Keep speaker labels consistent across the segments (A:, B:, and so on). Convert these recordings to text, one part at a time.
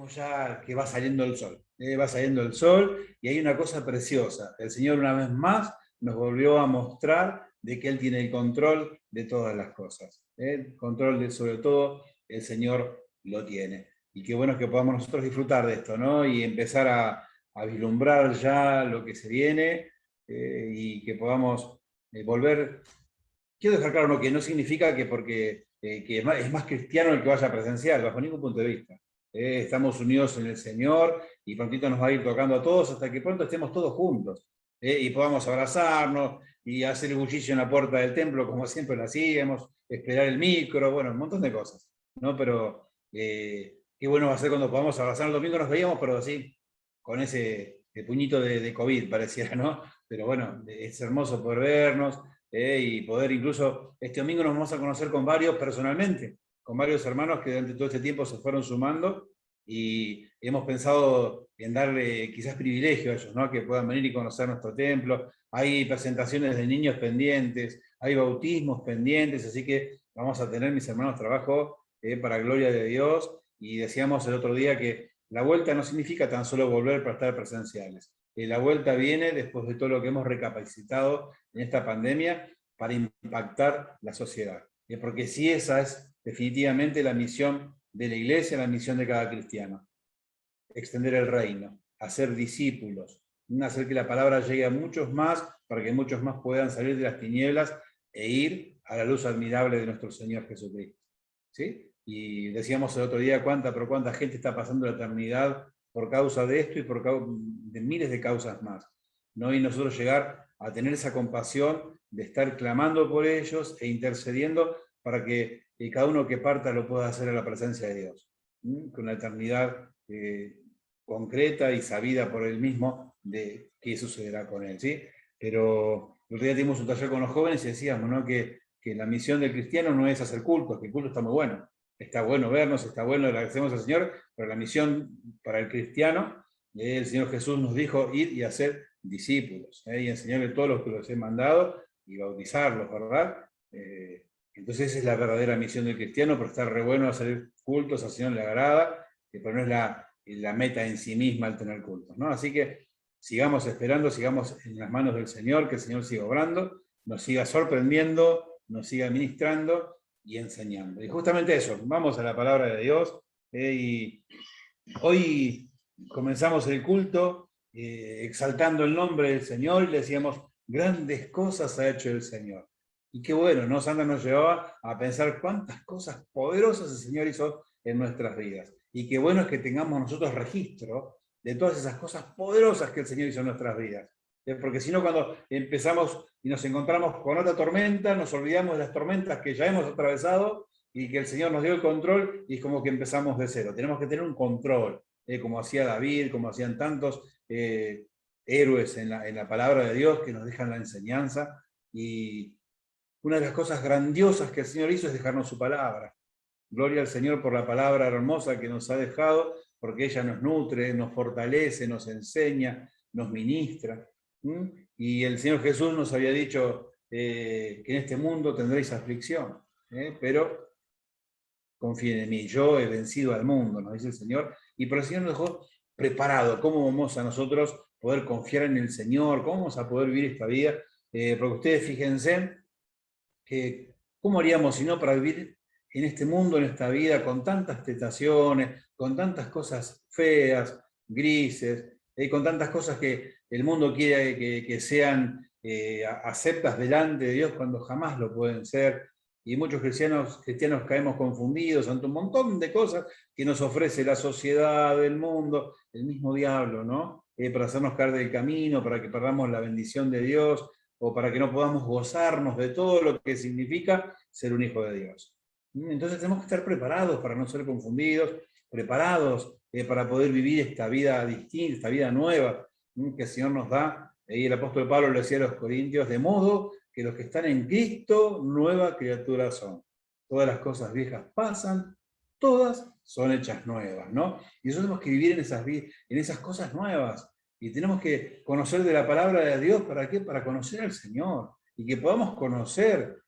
A: vemos ya que va saliendo el sol. Va saliendo el sol y hay una cosa preciosa. El Señor una vez más nos volvió a mostrar de que Él tiene el control de todas las cosas. El control de sobre todo el Señor lo tiene. Y qué bueno que podamos nosotros disfrutar de esto, ¿no? Y empezar a vislumbrar ya lo que se viene y que podamos volver. Quiero dejar claro que no significa que porque que es más cristiano el que vaya presencial, bajo ningún punto de vista. Estamos unidos en el Señor y prontito nos va a ir tocando a todos hasta que pronto estemos todos juntos y podamos abrazarnos y hacer el bullicio en la puerta del templo como siempre lo hacíamos, esperar el micro, bueno, un montón de cosas, ¿no? Pero qué bueno va a ser cuando podamos abrazar. El domingo nos veíamos, pero así, con ese puñito de COVID pareciera, ¿no? Pero bueno, es hermoso poder vernos y poder incluso, este domingo nos vamos a conocer con varios personalmente, con varios hermanos que durante todo este tiempo se fueron sumando y hemos pensado en darle quizás privilegio a ellos, ¿no? Que puedan venir y conocer nuestro templo. Hay presentaciones de niños pendientes, hay bautismos pendientes, así que vamos a tener, mis hermanos, trabajo para gloria de Dios. Y decíamos el otro día que la vuelta no significa tan solo volver para estar presenciales. La vuelta viene después de todo lo que hemos recapacitado en esta pandemia para impactar la sociedad. Porque si esa es definitivamente la misión de la iglesia, la misión de cada cristiano. Extender el reino, hacer discípulos, hacer que la palabra llegue a muchos más, para que muchos más puedan salir de las tinieblas e ir a la luz admirable de nuestro Señor Jesucristo. ¿Sí? Y decíamos el otro día cuánta gente está pasando la eternidad por causa de esto y por de miles de causas más, ¿no? Y nosotros llegar a tener esa compasión de estar clamando por ellos e intercediendo para que cada uno que parta lo pueda hacer a la presencia de Dios, con la eternidad concreta y sabida por él mismo de qué sucederá con él, ¿sí? Pero el otro día tuvimos un taller con los jóvenes y decíamos, ¿no? que la misión del cristiano no es hacer culto, que el culto está muy bueno. Está bueno vernos, está bueno, le agradecemos al Señor, pero la misión para el cristiano, el Señor Jesús nos dijo ir y hacer discípulos, y enseñarle todos los que los he mandado y bautizarlos, ¿verdad? Entonces esa es la verdadera misión del cristiano, pero está re bueno hacer cultos, al Señor le agrada, pero no es la meta en sí misma el tener cultos, ¿no? Así que sigamos esperando, sigamos en las manos del Señor, que el Señor siga obrando, nos siga sorprendiendo, nos siga ministrando y enseñando. Y justamente eso, vamos a la palabra de Dios. Y hoy comenzamos el culto exaltando el nombre del Señor y le decíamos, grandes cosas ha hecho el Señor. Y qué bueno, ¿no? Sandra nos llevaba a pensar cuántas cosas poderosas el Señor hizo en nuestras vidas. Y qué bueno es que tengamos nosotros registro de todas esas cosas poderosas que el Señor hizo en nuestras vidas. Porque si no, cuando empezamos y nos encontramos con otra tormenta, nos olvidamos de las tormentas que ya hemos atravesado y que el Señor nos dio el control y es como que empezamos de cero. Tenemos que tener un control, como hacía David, como hacían tantos héroes en la palabra de Dios que nos dejan la enseñanza. Y una de las cosas grandiosas que el Señor hizo es dejarnos su palabra. Gloria al Señor por la palabra hermosa que nos ha dejado, porque ella nos nutre, nos fortalece, nos enseña, nos ministra. Y el Señor Jesús nos había dicho que en este mundo tendréis aflicción, pero confíen en mí, yo he vencido al mundo, nos dice el Señor, y por el Señor nos dejó preparado. ¿Cómo vamos a nosotros poder confiar en el Señor? ¿Cómo vamos a poder vivir esta vida? Porque ustedes fíjense que ¿cómo haríamos si no para vivir en este mundo, en esta vida, con tantas tentaciones, con tantas cosas feas, grises, con tantas cosas que el mundo quiere que sean aceptas delante de Dios cuando jamás lo pueden ser? Y muchos cristianos caemos confundidos ante un montón de cosas que nos ofrece la sociedad, el mundo, el mismo diablo, ¿no? Para hacernos caer del camino, para que perdamos la bendición de Dios, o para que no podamos gozarnos de todo lo que significa ser un hijo de Dios. Entonces tenemos que estar preparados para no ser confundidos, preparados para poder vivir esta vida distinta, esta vida nueva que el Señor nos da. Y el apóstol Pablo le decía a los corintios, de modo que los que están en Cristo, nueva criatura son. Todas las cosas viejas pasan, todas son hechas nuevas, ¿no? Y nosotros tenemos que vivir en esas cosas nuevas. Y tenemos que conocer de la palabra de Dios, ¿para qué? Para conocer al Señor. Y que podamos conocer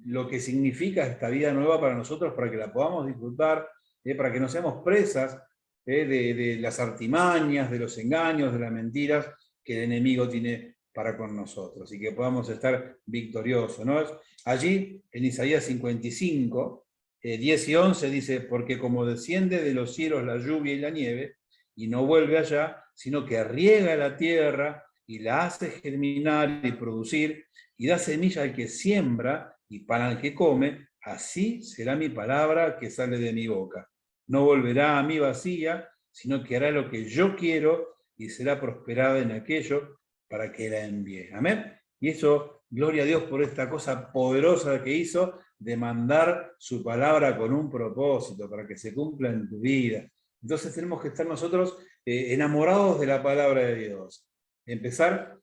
A: lo que significa esta vida nueva para nosotros, para que la podamos disfrutar, para que no seamos presas de las artimañas, de los engaños, de las mentiras que el enemigo tiene para con nosotros, y que podamos estar victoriosos, ¿no? Allí, en Isaías 55, 10 y 11, dice, porque como desciende de los cielos la lluvia y la nieve, y no vuelve allá, sino que riega la tierra, y la hace germinar y producir, y da semilla al que siembra, y pan al que come, así será mi palabra que sale de mi boca. No volverá a mí vacía, sino que hará lo que yo quiero, y será prosperada en aquello para que la envíe. Amén. Y eso, gloria a Dios por esta cosa poderosa que hizo, de mandar su palabra con un propósito, para que se cumpla en tu vida. Entonces tenemos que estar nosotros enamorados de la palabra de Dios. Empezar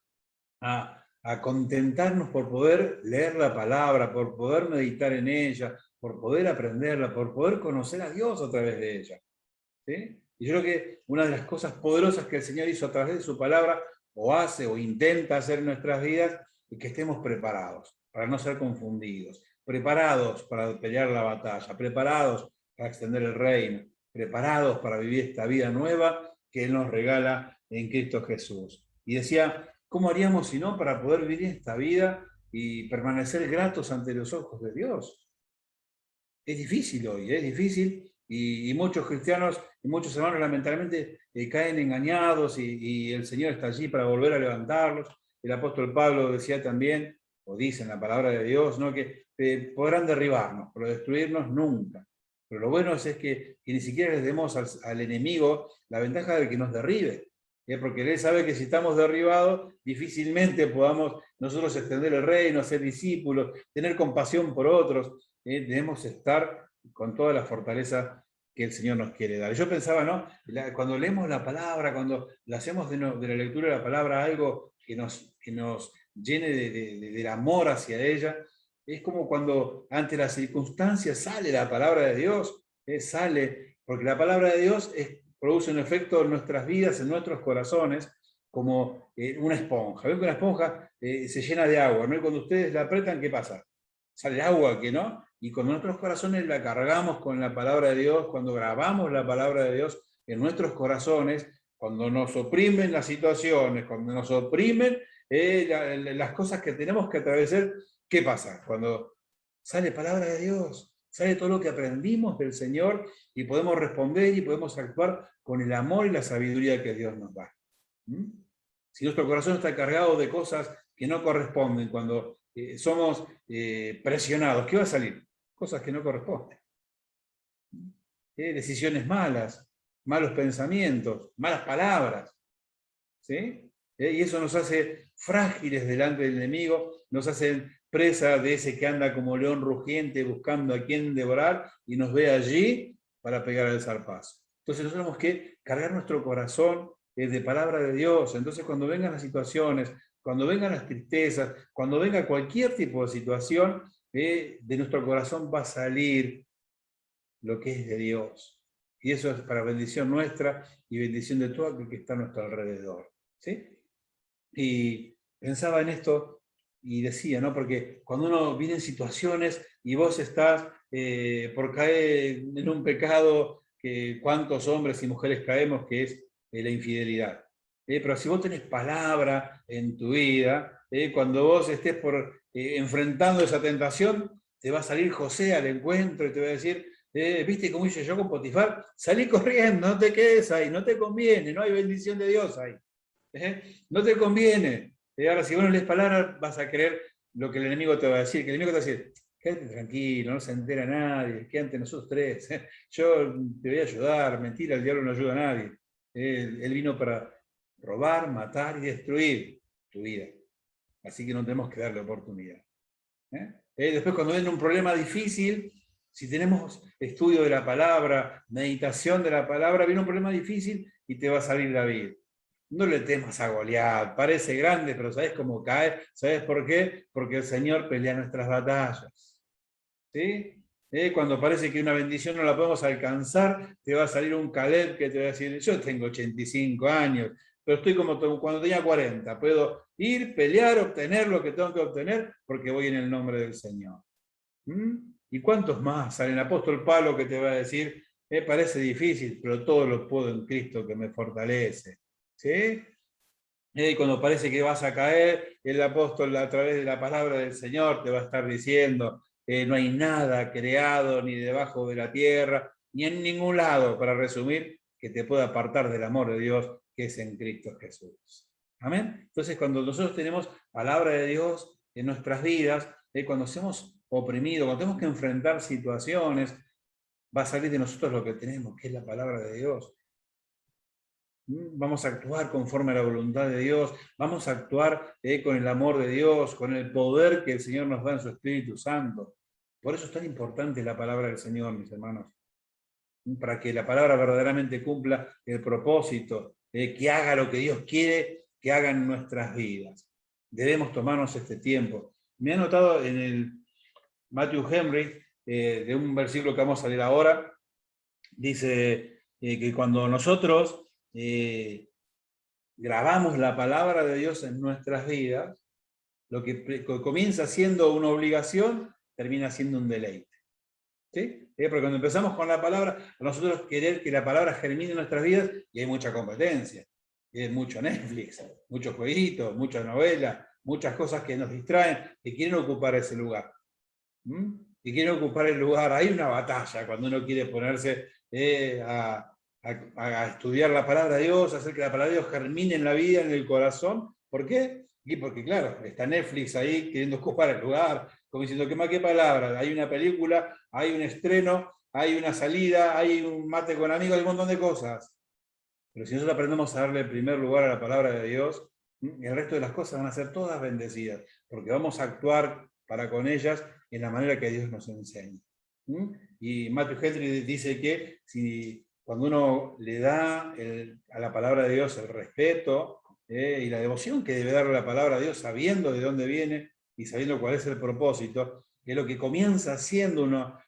A: a contentarnos por poder leer la palabra, por poder meditar en ella, por poder aprenderla, por poder conocer a Dios a través de ella. ¿Sí? Y yo creo que una de las cosas poderosas que el Señor hizo a través de su palabra, o hace o intenta hacer en nuestras vidas, es que estemos preparados para no ser confundidos, preparados para pelear la batalla, preparados para extender el reino, preparados para vivir esta vida nueva que Él nos regala en Cristo Jesús. Y decía, ¿cómo haríamos si no para poder vivir esta vida y permanecer gratos ante los ojos de Dios? Es difícil hoy, es difícil, y muchos cristianos y muchos hermanos lamentablemente caen engañados, y el Señor está allí para volver a levantarlos. El apóstol Pablo decía también, o dice en la palabra de Dios, ¿no?, que podrán derribarnos, pero destruirnos nunca. Pero lo bueno es que ni siquiera les demos al enemigo la ventaja de que nos derribe, porque él sabe que si estamos derribados, difícilmente podamos nosotros extender el reino, ser discípulos, tener compasión por otros. Debemos estar con toda la fortaleza que el Señor nos quiere dar. Yo pensaba, ¿no?, cuando leemos la palabra, cuando la hacemos de la lectura de la palabra algo que nos llene del amor hacia ella, es como cuando ante las circunstancias sale la palabra de Dios, sale, porque la palabra de Dios produce un efecto en nuestras vidas, en nuestros corazones, como una esponja. Ven que una esponja se llena de agua, ¿no? Y cuando ustedes la apretan, ¿qué pasa? Sale agua, ¿que no? Y cuando nuestros corazones la cargamos con la palabra de Dios, cuando grabamos la palabra de Dios en nuestros corazones, cuando nos oprimen las situaciones, cuando nos oprimen las cosas que tenemos que atravesar, ¿qué pasa? Cuando sale palabra de Dios, sale todo lo que aprendimos del Señor, y podemos responder y podemos actuar con el amor y la sabiduría que Dios nos da. Si nuestro corazón está cargado de cosas que no corresponden, cuando somos presionados, ¿qué va a salir? Cosas que no corresponden. Decisiones malas, malos pensamientos, malas palabras. ¿Sí? Y eso nos hace frágiles delante del enemigo, nos hace presa de ese que anda como león rugiente buscando a quien devorar, y nos ve allí para pegar el zarpazo. Entonces nosotros tenemos que cargar nuestro corazón de palabra de Dios. Entonces cuando vengan las situaciones, cuando vengan las tristezas, cuando venga cualquier tipo de situación, de nuestro corazón va a salir lo que es de Dios. Y eso es para bendición nuestra y bendición de todo aquel que está a nuestro alrededor. ¿Sí? Y pensaba en esto y decía, ¿no?, porque cuando uno viene en situaciones y vos estás por caer en un pecado que cuántos hombres y mujeres caemos, que es la infidelidad. Pero si vos tenés palabra en tu vida, cuando vos estés enfrentando esa tentación, te va a salir José al encuentro y te va a decir, ¿viste cómo hice yo con Potifar? Salí corriendo, no te quedes ahí, no te conviene, no hay bendición de Dios ahí. No te conviene. Ahora, si vos no lees palabra, vas a creer lo que el enemigo te va a decir. Que el enemigo te va a decir, quédate tranquilo, no se entera nadie, quédate nosotros tres. Yo te voy a ayudar. Mentira, el diablo no ayuda a nadie. Él vino para robar, matar y destruir tu vida. Así que no tenemos que darle oportunidad. Después, cuando viene un problema difícil, si tenemos estudio de la palabra, meditación de la palabra, viene un problema difícil y te va a salir la vida. No le temas a Goliat, parece grande, pero ¿sabes cómo cae? ¿Sabes por qué? Porque el Señor pelea nuestras batallas. ¿Sí? Cuando parece que una bendición no la podemos alcanzar, te va a salir un Caleb que te va a decir, yo tengo 85 años, pero estoy como cuando tenía 40, puedo ir, pelear, obtener lo que tengo que obtener, porque voy en el nombre del Señor. ¿Y cuántos más? Sale el apóstol Pablo que te va a decir, Me parece difícil, pero todo lo puedo en Cristo que me fortalece. ¿Sí? Cuando parece que vas a caer, el apóstol a través de la palabra del Señor te va a estar diciendo, no hay nada creado ni debajo de la tierra, ni en ningún lado, para resumir, que te pueda apartar del amor de Dios que es en Cristo Jesús. Amén. Entonces, cuando nosotros tenemos palabra de Dios en nuestras vidas, cuando somos oprimidos, cuando tenemos que enfrentar situaciones, va a salir de nosotros lo que tenemos, que es la palabra de Dios. Vamos a actuar conforme a la voluntad de Dios, vamos a actuar con el amor de Dios, con el poder que el Señor nos da en su Espíritu Santo. Por eso es tan importante la palabra del Señor, mis hermanos, para que la palabra verdaderamente cumpla el propósito, que haga lo que Dios quiere que haga en nuestras vidas. Debemos tomarnos este tiempo. Me ha notado en el Matthew Henry, de un versículo que vamos a leer ahora, dice que cuando nosotros grabamos la palabra de Dios en nuestras vidas, lo que comienza siendo una obligación, termina siendo un deleite. ¿Sí? Porque cuando empezamos con la palabra, nosotros querer que la palabra germine en nuestras vidas, y hay mucha competencia, y hay mucho Netflix, muchos jueguitos, muchas novelas, muchas cosas que nos distraen, que quieren ocupar ese lugar. Que quieren ocupar el lugar. Hay una batalla cuando uno quiere ponerse a estudiar la palabra de Dios, hacer que la palabra de Dios germine en la vida, en el corazón. ¿Por qué? Y porque, claro, está Netflix ahí queriendo ocupar el lugar, como diciendo, ¿qué más qué palabra? Hay una película, hay un estreno, hay una salida, hay un mate con amigos, hay un montón de cosas. Pero si nosotros aprendemos a darle el primer lugar a la palabra de Dios, el resto de las cosas van a ser todas bendecidas, porque vamos a actuar para con ellas en la manera que Dios nos enseña. Y Matthew Henry dice que cuando uno le da a la palabra de Dios el respeto y la devoción que debe darle a la palabra de Dios, sabiendo de dónde viene y sabiendo cuál es el propósito, que lo que comienza siendo una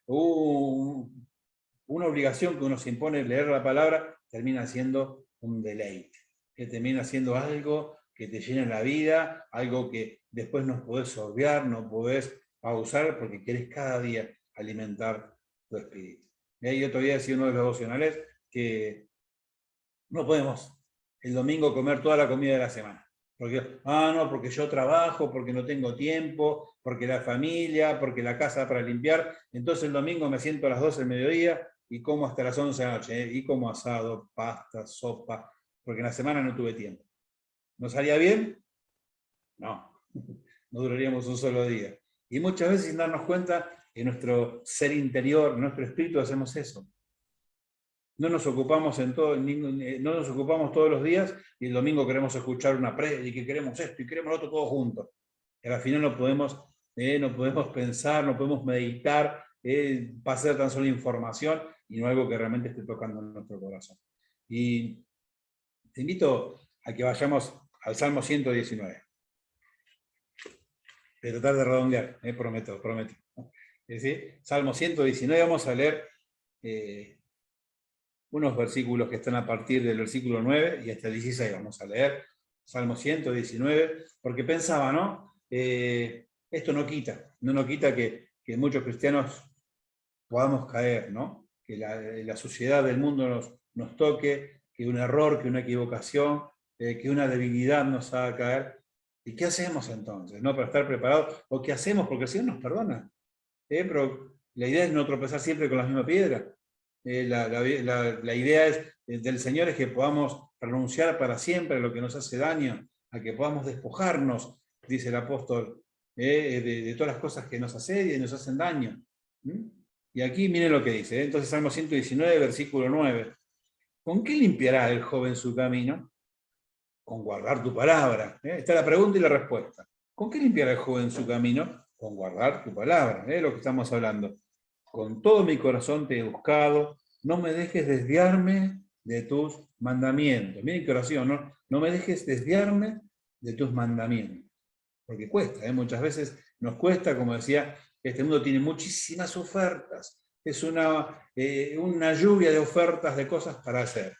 A: obligación que uno se impone leer la palabra, termina siendo un deleite, que termina siendo algo que te llena la vida, algo que después no podés obviar, no podés pausar, porque querés cada día alimentar tu espíritu. Y yo todavía decía uno de los devocionales que no podemos el domingo comer toda la comida de la semana. Porque, no, porque yo trabajo, porque no tengo tiempo, porque la familia, porque la casa para limpiar. Entonces el domingo me siento a las 12 del mediodía y como hasta las 11 de la noche. Y como asado, pasta, sopa, porque en la semana no tuve tiempo. ¿Nos haría bien? No, no duraríamos un solo día. Y muchas veces sin darnos cuenta, en nuestro ser interior, en nuestro espíritu, hacemos eso. No nos ocupamos no nos ocupamos todos los días y el domingo queremos escuchar una prédica y que queremos esto y queremos lo otro todo juntos. Y al final no podemos pensar, no podemos meditar, pasar tan solo información y no algo que realmente esté tocando en nuestro corazón. Y te invito a que vayamos al Salmo 119. De tratar de redondear, prometo. ¿Sí? Salmo 119, vamos a leer unos versículos que están a partir del versículo 9 y hasta el 16 vamos a leer. Salmo 119, porque pensaba, ¿no? Esto no quita que muchos cristianos podamos caer, ¿no? Que la sociedad del mundo nos toque, que un error, que una equivocación, que una debilidad nos haga caer. ¿Y qué hacemos entonces? ¿No? Para estar preparados. ¿O qué hacemos? Porque el Señor nos perdona. Pero la idea es no tropezar siempre con la misma piedra. La idea del Señor es que podamos renunciar para siempre a lo que nos hace daño, a que podamos despojarnos, dice el apóstol, de todas las cosas que nos asedian y nos hacen daño. Y aquí miren lo que dice. Entonces Salmo 119, versículo 9. ¿Con qué limpiará el joven su camino? Con guardar tu palabra. Está la pregunta y la respuesta. ¿Con qué limpiará el joven su camino? Con guardar tu palabra, lo que estamos hablando. Con todo mi corazón te he buscado, no me dejes desviarme de tus mandamientos. Miren qué oración, ¿no? No me dejes desviarme de tus mandamientos. Porque cuesta, muchas veces nos cuesta, como decía, este mundo tiene muchísimas ofertas. Es una lluvia de ofertas de cosas para hacer.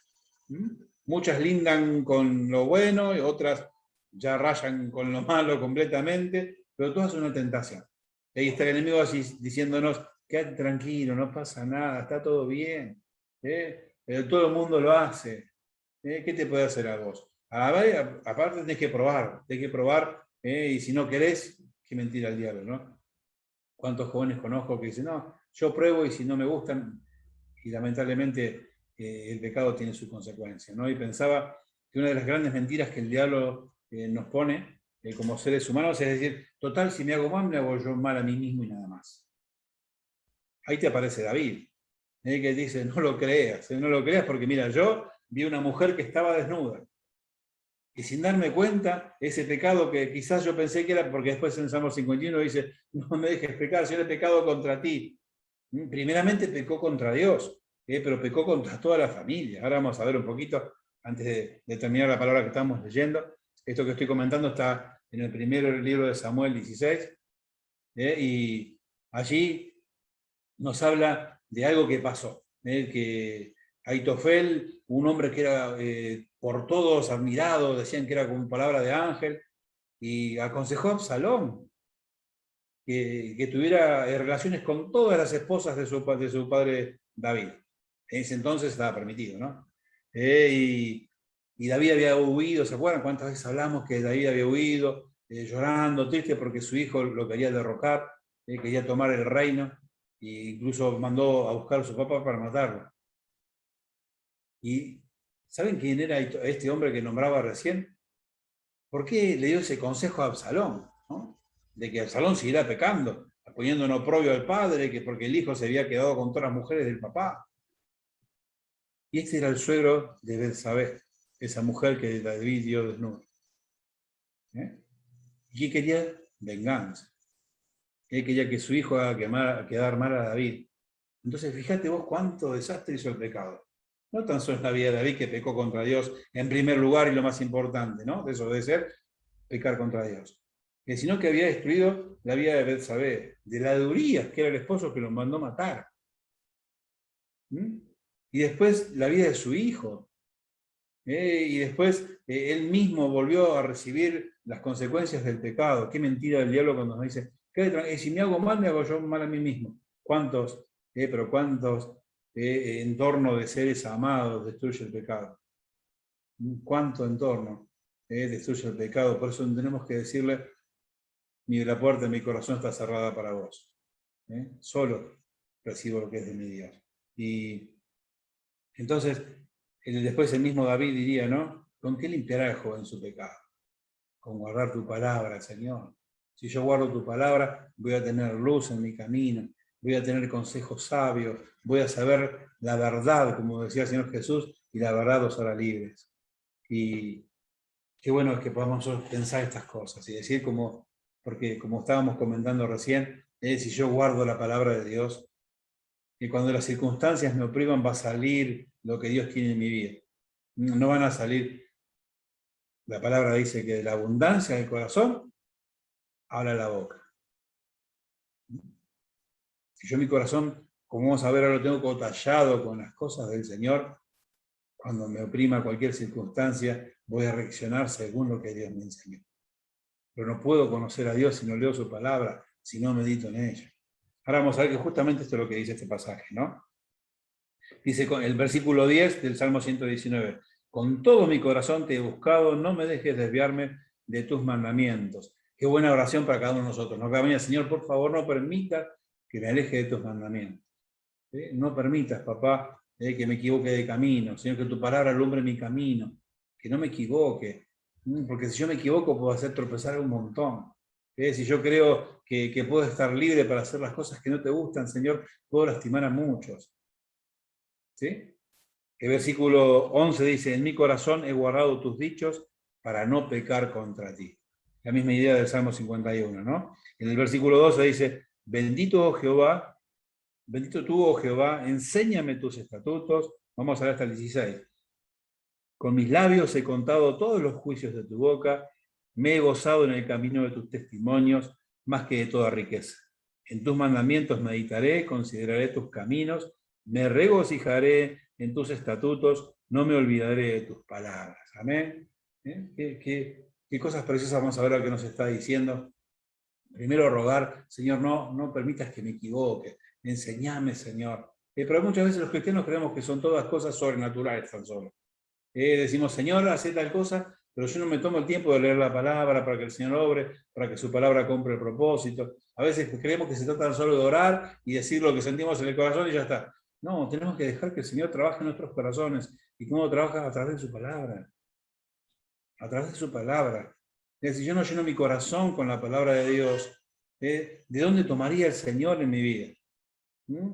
A: Muchas lindan con lo bueno y otras ya rayan con lo malo completamente, pero todas son una tentación. Ahí está el enemigo así diciéndonos, quédate tranquilo, no pasa nada, está todo bien. Todo el mundo lo hace. ¿Qué te puede hacer a vos? Aparte tenés que probar, y si no querés, qué mentira el diablo, ¿no? ¿Cuántos jóvenes conozco que dicen, no, yo pruebo y si no me gustan, y lamentablemente el pecado tiene sus consecuencias, ¿no? Y pensaba que una de las grandes mentiras que el diablo nos pone como seres humanos es decir, total, si me hago mal, me hago yo mal a mí mismo y nada más. Ahí te aparece David, que dice, no lo creas, no lo creas porque mira, yo vi una mujer que estaba desnuda. Y sin darme cuenta, ese pecado que quizás yo pensé que era, porque después en Salmo 51 dice, no me dejes pecar, yo he pecado contra ti. Primeramente pecó contra Dios, pero pecó contra toda la familia. Ahora vamos a ver un poquito, antes de terminar la palabra que estamos leyendo. Esto que estoy comentando está en el primer libro de Samuel 16, y allí nos habla de algo que pasó, que Aitofel, un hombre que era por todos admirado, decían que era como palabra de ángel, y aconsejó a Absalón que tuviera relaciones con todas las esposas de su padre David. En ese entonces estaba permitido, ¿no? Y David había huido, ¿se acuerdan cuántas veces hablamos que David había huido, llorando, triste porque su hijo lo quería derrocar, quería tomar el reino, e incluso mandó a buscar a su papá para matarlo? ¿Y saben quién era este hombre que nombraba recién? ¿Por qué le dio ese consejo a Absalón? ¿No? De que Absalón siguiera pecando, poniendo en oprobio al padre, que porque el hijo se había quedado con todas las mujeres del papá. Y este era el suegro de Betsabé, esa mujer que David dio desnuda. Y quería venganza. Él quería que su hijo haga quedar mal a David. Entonces, fíjate vos cuánto desastre hizo el pecado. No tan solo en la vida de David, que pecó contra Dios en primer lugar y lo más importante, ¿no? Desobedecer, pecar contra Dios. Sino que había destruido la vida de Betsabé, de la de Urías, que era el esposo que lo mandó matar. Y después la vida de su hijo. Y después él mismo volvió a recibir las consecuencias del pecado. Qué mentira del diablo cuando nos dice, si me hago mal, me hago yo mal a mí mismo. ¿Cuántos, pero cuántos entornos de seres amados destruye el pecado? ¿Cuánto entorno destruye el pecado? Por eso tenemos que decirle, la puerta de mi corazón está cerrada para vos. Solo recibo lo que es de mi Dios. Y entonces, después el mismo David diría, ¿no? ¿Con qué limpiará el joven su pecado? Con guardar tu palabra, Señor. Si yo guardo tu palabra, voy a tener luz en mi camino, voy a tener consejos sabios, voy a saber la verdad, como decía el Señor Jesús, y la verdad os hará libres. Y qué bueno es que podamos pensar estas cosas y decir porque como estábamos comentando recién, si yo guardo la palabra de Dios, que cuando las circunstancias me opriman va a salir lo que Dios tiene en mi vida. No van a salir. La palabra dice que de la abundancia del corazón habla la boca. Si yo mi corazón, como vamos a ver, ahora lo tengo tallado con las cosas del Señor, cuando me oprima cualquier circunstancia, voy a reaccionar según lo que Dios me enseñó. Pero no puedo conocer a Dios si no leo su palabra, si no medito en ella. Ahora vamos a ver que justamente esto es lo que dice este pasaje, ¿no? Dice con el versículo 10 del Salmo 119, con todo mi corazón te he buscado, no me dejes desviarme de tus mandamientos. Qué buena oración para cada uno de nosotros. No, cada mañana, Señor, por favor, no permita que me aleje de tus mandamientos. No permitas, papá, que me equivoque de camino. Señor, que tu palabra alumbre mi camino. Que no me equivoque. Porque si yo me equivoco, puedo hacer tropezar un montón. Si yo creo que puedo estar libre para hacer las cosas que no te gustan, Señor, puedo lastimar a muchos. ¿Sí? El versículo 11 dice, en mi corazón he guardado tus dichos para no pecar contra ti. La misma idea del Salmo 51, ¿no? En el versículo 12 dice, bendito, oh Jehová, bendito tú, oh Jehová, enséñame tus estatutos. Vamos a ver hasta el 16. Con mis labios he contado todos los juicios de tu boca, me he gozado en el camino de tus testimonios, más que de toda riqueza. En tus mandamientos meditaré, consideraré tus caminos, me regocijaré en tus estatutos, no me olvidaré de tus palabras. Amén. ¿Qué cosas preciosas vamos a ver lo que nos está diciendo? Primero rogar, Señor, no permitas que me equivoque. Enseñame, Señor. Pero muchas veces los cristianos creemos que son todas cosas sobrenaturales tan solo. Decimos, Señor, hace tal cosa, pero yo no me tomo el tiempo de leer la palabra para que el Señor obre, para que su palabra cumpla el propósito. A veces creemos que se trata solo de orar y decir lo que sentimos en el corazón y ya está. No, tenemos que dejar que el Señor trabaje en nuestros corazones. ¿Y cómo trabaja? A través de su palabra. A través de su palabra. Es decir, yo no lleno mi corazón con la palabra de Dios, ¿de dónde tomaría el Señor en mi vida?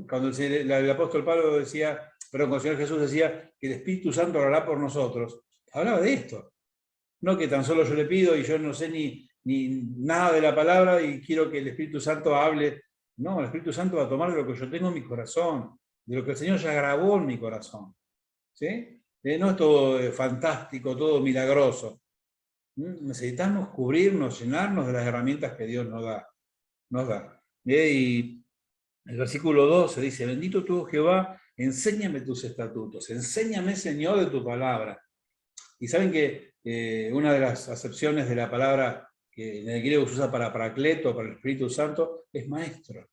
A: Cuando el apóstol Pablo decía, perdón, cuando el Señor Jesús decía que el Espíritu Santo hablará por nosotros, hablaba de esto. No que tan solo yo le pido y yo no sé ni nada de la palabra y quiero que el Espíritu Santo hable. No, el Espíritu Santo va a tomar de lo que yo tengo en mi corazón, de lo que el Señor ya grabó en mi corazón. ¿Sí? No es todo fantástico, todo milagroso. Necesitamos cubrirnos, llenarnos de las herramientas que Dios nos da. Y el versículo 12 dice, bendito tú, Jehová, enséñame tus estatutos, enséñame, Señor, de tu palabra. Y saben que una de las acepciones de la palabra que en el griego se usa para paracleto, para el Espíritu Santo, es maestro.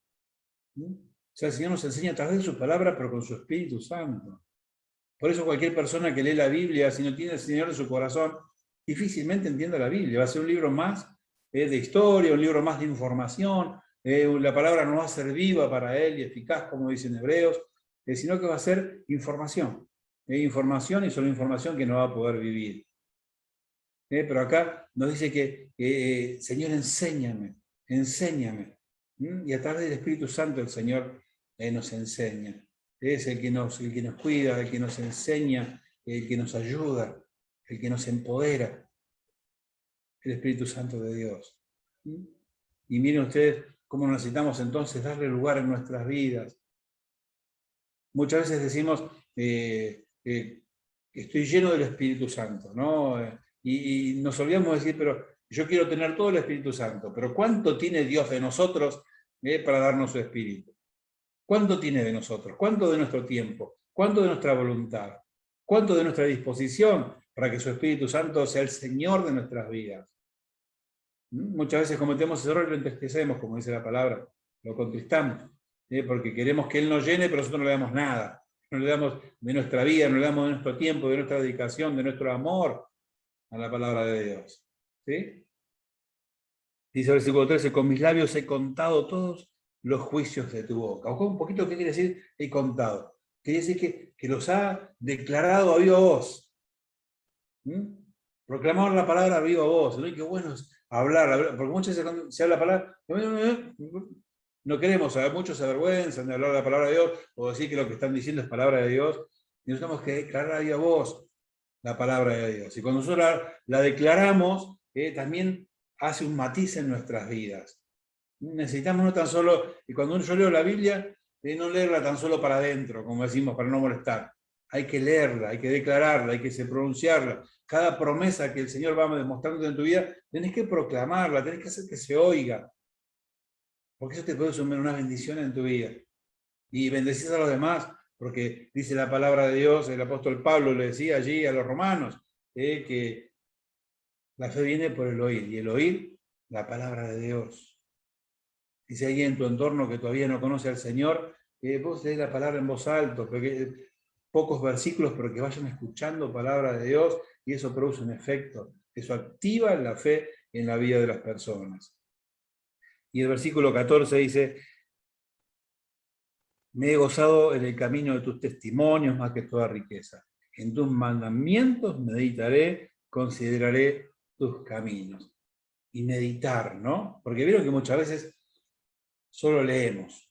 A: O sea, el Señor nos enseña a través de su palabra, pero con su Espíritu Santo. Por eso cualquier persona que lee la Biblia, si no tiene al Señor en su corazón, difícilmente entiende la Biblia. Va a ser un libro más de historia, un libro más de información. La palabra no va a ser viva para él y eficaz, como dicen hebreos, sino que va a ser información. Información y solo información que no va a poder vivir. Pero acá nos dice que Señor, enséñame, enséñame. Y a través del Espíritu Santo el Señor nos enseña. Es el que nos cuida, el que nos enseña, el que nos ayuda, el que nos empodera. El Espíritu Santo de Dios. Y miren ustedes cómo necesitamos entonces darle lugar en nuestras vidas. Muchas veces decimos que estoy lleno del Espíritu Santo, ¿no? Y nos olvidamos de decir, pero yo quiero tener todo el Espíritu Santo, pero ¿cuánto tiene Dios de nosotros para darnos su Espíritu? ¿Cuánto tiene de nosotros? ¿Cuánto de nuestro tiempo? ¿Cuánto de nuestra voluntad? ¿Cuánto de nuestra disposición para que su Espíritu Santo sea el Señor de nuestras vidas? Muchas veces cometemos ese error y lo entristecemos, como dice la palabra, lo contristamos, porque queremos que Él nos llene, pero nosotros no le damos nada. No le damos de nuestra vida, no le damos de nuestro tiempo, de nuestra dedicación, de nuestro amor a la palabra de Dios. ¿Sí? Dice el versículo 13, con mis labios he contado todos los juicios de tu boca. O un poquito, ¿qué quiere decir he contado? Quiere decir que los ha declarado a viva voz. Proclamar la palabra a viva voz. ¿No? Y qué bueno es hablar, porque muchas veces cuando se habla la palabra, no queremos, muchos se avergüenzan de hablar la palabra de Dios o decir que lo que están diciendo es palabra de Dios. Y nosotros tenemos que declarar a viva voz la palabra de Dios. Y cuando nosotros la declaramos, también hace un matiz en nuestras vidas. Necesitamos no tan solo, y cuando yo leo la Biblia, no leerla tan solo para adentro, como decimos, para no molestar. Hay que leerla, hay que declararla, hay que pronunciarla. Cada promesa que el Señor va demostrando en tu vida, tenés que proclamarla, tenés que hacer que se oiga. Porque eso te puede sumar una bendición en tu vida. Y bendecís a los demás, porque dice la palabra de Dios, el apóstol Pablo le decía allí a los romanos, que la fe viene por el oír, y el oír, la palabra de Dios. Y si hay alguien en tu entorno que todavía no conoce al Señor, vos lees la palabra en voz alta, pocos versículos, pero que vayan escuchando palabra de Dios, y eso produce un efecto. Eso activa la fe en la vida de las personas. Y el versículo 14 dice, me he gozado en el camino de tus testimonios más que toda riqueza. En tus mandamientos meditaré, consideraré tus caminos. Y meditar, ¿no? Porque vieron que muchas veces solo leemos,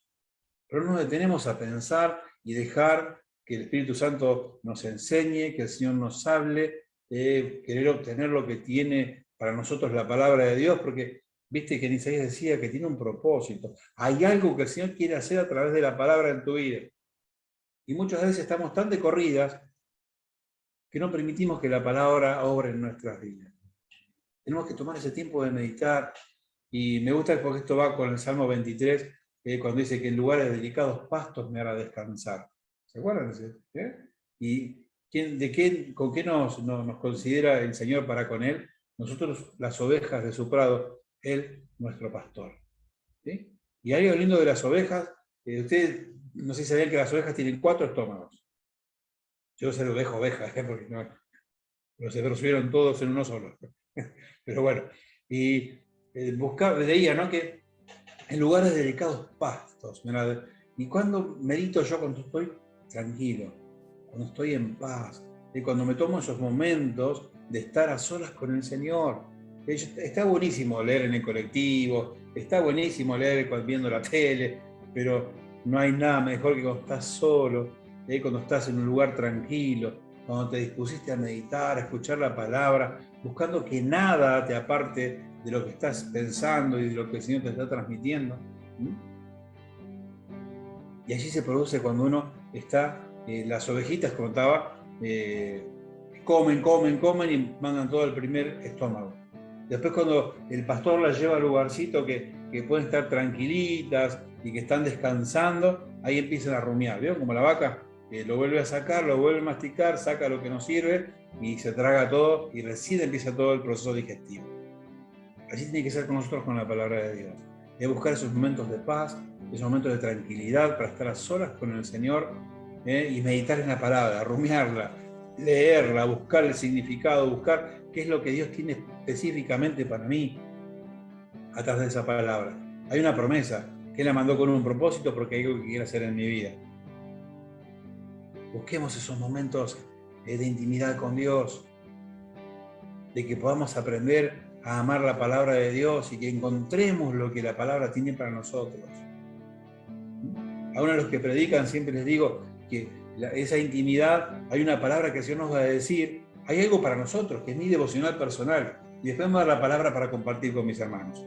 A: pero no nos detenemos a pensar y dejar que el Espíritu Santo nos enseñe, que el Señor nos hable, querer obtener lo que tiene para nosotros la palabra de Dios, porque viste que en Isaías decía que tiene un propósito. Hay algo que el Señor quiere hacer a través de la palabra en tu vida. Y muchas veces estamos tan de corridas que no permitimos que la palabra obre en nuestras vidas. Tenemos que tomar ese tiempo de meditar. Y me gusta porque esto va con el Salmo 23, cuando dice que en lugares delicados pastos me hará descansar. ¿Se acuerdan? ¿Y con qué nos considera el Señor para con Él? Nosotros las ovejas de su prado, Él nuestro pastor. ¿Sí? Y algo lindo de las ovejas, ustedes no sé si sabían que las ovejas tienen 4 estómagos. Yo se lo dejo oveja, porque no, pero se resolvieron todos en uno solo. Pero bueno, y veía, ¿no?, que en lugares delicados pastos, mirá, y cuando medito yo, cuando estoy tranquilo, cuando estoy en paz, y cuando me tomo esos momentos de estar a solas con el Señor. Está buenísimo leer en el colectivo, está buenísimo leer viendo la tele, pero no hay nada mejor que cuando estás solo, cuando estás en un lugar tranquilo, cuando te dispusiste a meditar, a escuchar la palabra, buscando que nada te aparte de lo que estás pensando y de lo que el Señor te está transmitiendo. Y allí se produce cuando uno está, las ovejitas, contaba, comen y mandan todo al primer estómago. Después, cuando el pastor las lleva al lugarcito que pueden estar tranquilitas y que están descansando, ahí empiezan a rumiar. ¿Vieron? Como la vaca, lo vuelve a sacar, lo vuelve a masticar, saca lo que no sirve y se traga todo, y recién empieza todo el proceso digestivo. Así tiene que ser con nosotros, con la palabra de Dios. Es buscar esos momentos de paz, esos momentos de tranquilidad para estar a solas con el Señor, y meditar en la palabra, rumiarla, leerla, buscar el significado, buscar qué es lo que Dios tiene específicamente para mí a través de esa palabra. Hay una promesa que Él la mandó con un propósito, porque hay algo que quiere hacer en mi vida. Busquemos esos momentos de intimidad con Dios, de que podamos aprender a amar la palabra de Dios y que encontremos lo que la palabra tiene para nosotros. A uno de los que predican siempre les digo que esa intimidad, hay una palabra que el Señor nos va a decir, hay algo para nosotros, que es mi devocional personal, y después me va a dar la palabra para compartir con mis hermanos.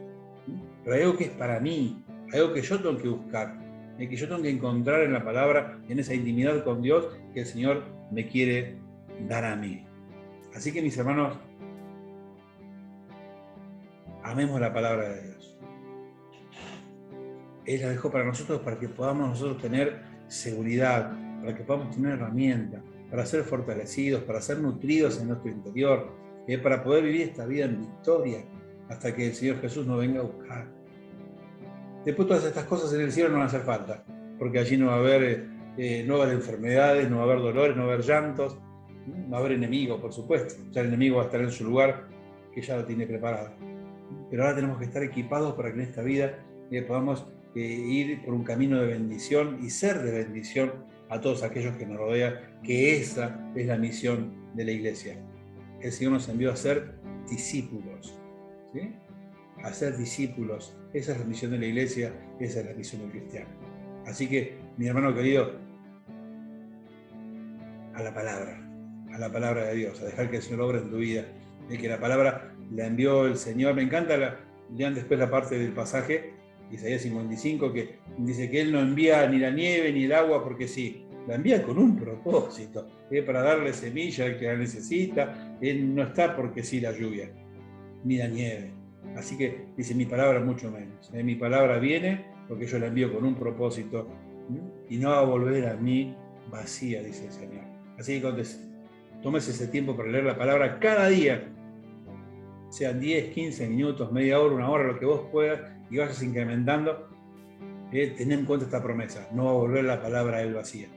A: Pero hay algo que es para mí, hay algo que yo tengo que buscar, que yo tengo que encontrar en la palabra, en esa intimidad con Dios que el Señor me quiere dar a mí. Así que, mis hermanos, amemos la palabra de Dios. Él la dejó para nosotros, para que podamos nosotros tener seguridad, para que podamos tener herramientas, para ser fortalecidos, para ser nutridos en nuestro interior, para poder vivir esta vida en victoria hasta que el Señor Jesús nos venga a buscar. Después, todas estas cosas en el cielo no van a hacer falta, porque allí no va a haber enfermedades, no va a haber dolores, no va a haber llantos, no va a haber enemigos, por supuesto. Ya el enemigo va a estar en su lugar, que ya lo tiene preparado. Pero ahora tenemos que estar equipados para que en esta vida podamos ir por un camino de bendición y ser de bendición a todos aquellos que nos rodean, que esa es la misión de la iglesia. El Señor nos envió a ser discípulos, ¿sí? A ser discípulos. Esa es la misión de la iglesia, esa es la misión del cristiano. Así que, mi hermano querido, a la palabra de Dios, a dejar que el Señor obre en tu vida, de que la palabra la envió el Señor. Me encanta, lean después la parte del pasaje, Isaías 55, que dice que Él no envía ni la nieve ni el agua porque sí, la envía con un propósito, para darle semilla al que la necesita. Él no está porque sí la lluvia, ni la nieve. Así que dice, mi palabra mucho menos. Mi palabra viene porque yo la envío con un propósito, y no va a volver a mí vacía, dice el Señor. Así que cuando tomes ese tiempo para leer la palabra cada día, sean 10, 15 minutos, media hora, una hora, lo que vos puedas, y vayas incrementando, ten en cuenta esta promesa, no va a volver la palabra a Él vacía.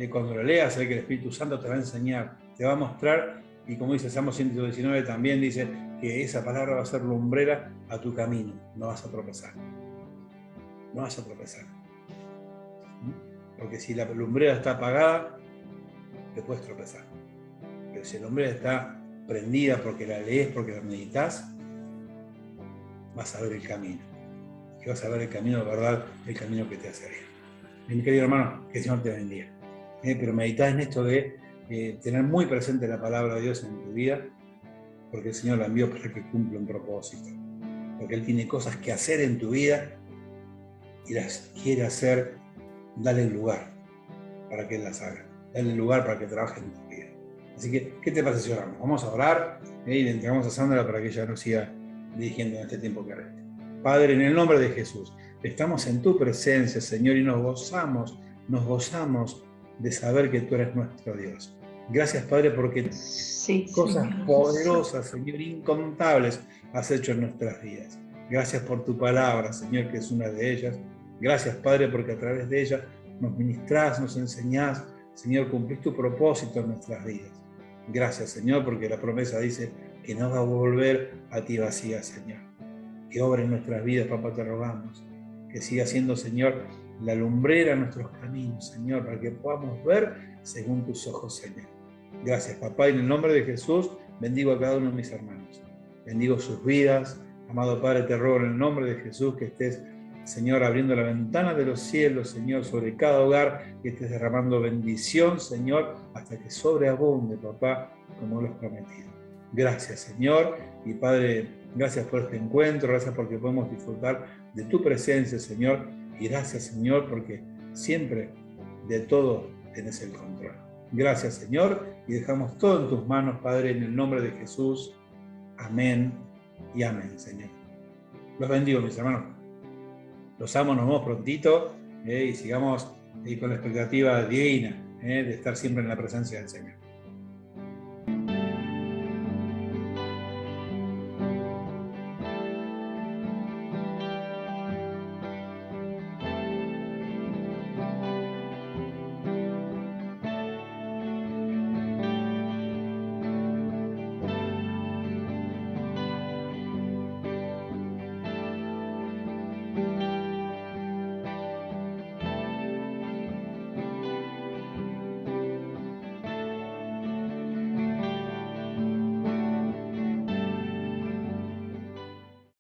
A: Cuando lo leas, sé que el Espíritu Santo te va a enseñar, te va a mostrar, y como dice Salmo 119 también, dice que esa palabra va a ser lumbrera a tu camino, no vas a tropezar. No vas a tropezar. Porque si la lumbrera está apagada, te puedes tropezar. Pero si la lumbrera está prendida porque la lees, porque la meditas, vas a ver el camino. Y vas a ver el camino de verdad, el camino que te hace bien. Mi querido hermano, que el Señor te bendiga. Pero meditá en esto de tener muy presente la palabra de Dios en tu vida, porque el Señor la envió para que cumpla un propósito. Porque Él tiene cosas que hacer en tu vida y las quiere hacer. Dale el lugar para que Él las haga. Dale el lugar para que trabaje en tu vida. Así que, ¿qué te parece si oramos? Vamos a orar y le entregamos a Sandra para que ella nos siga dirigiendo en este tiempo que resta. Padre, en el nombre de Jesús, estamos en tu presencia, Señor, y nos gozamos de saber que tú eres nuestro Dios. Gracias, Padre, porque cosas Señor, poderosas, Señor, incontables has hecho en nuestras vidas. Gracias por tu palabra, Señor, que es una de ellas. Gracias, Padre, porque a través de ella nos ministrás, nos enseñás, Señor, cumplís tu propósito en nuestras vidas. Gracias, Señor, porque la promesa dice que no va a volver a ti vacía, Señor. Que obra en nuestras vidas, papá, te rogamos. Que siga siendo, Señor, la lumbrera en nuestros caminos, Señor, para que podamos ver según tus ojos, Señor. Gracias, papá, y en el nombre de Jesús bendigo a cada uno de mis hermanos. Bendigo sus vidas. Amado Padre, te ruego en el nombre de Jesús que estés, Señor, abriendo la ventana de los cielos, Señor, sobre cada hogar, que estés derramando bendición, Señor, hasta que sobreabunde, papá, como lo has prometido. Gracias, Señor, y Padre, gracias por este encuentro, gracias porque podemos disfrutar de tu presencia, Señor, y gracias, Señor, porque siempre de todo tenés el control. Gracias, Señor, y dejamos todo en tus manos, Padre, en el nombre de Jesús. Amén y amén, Señor. Los bendigo, mis hermanos. Los amo, nos vemos prontito y sigamos con la expectativa divina de estar siempre en la presencia del Señor.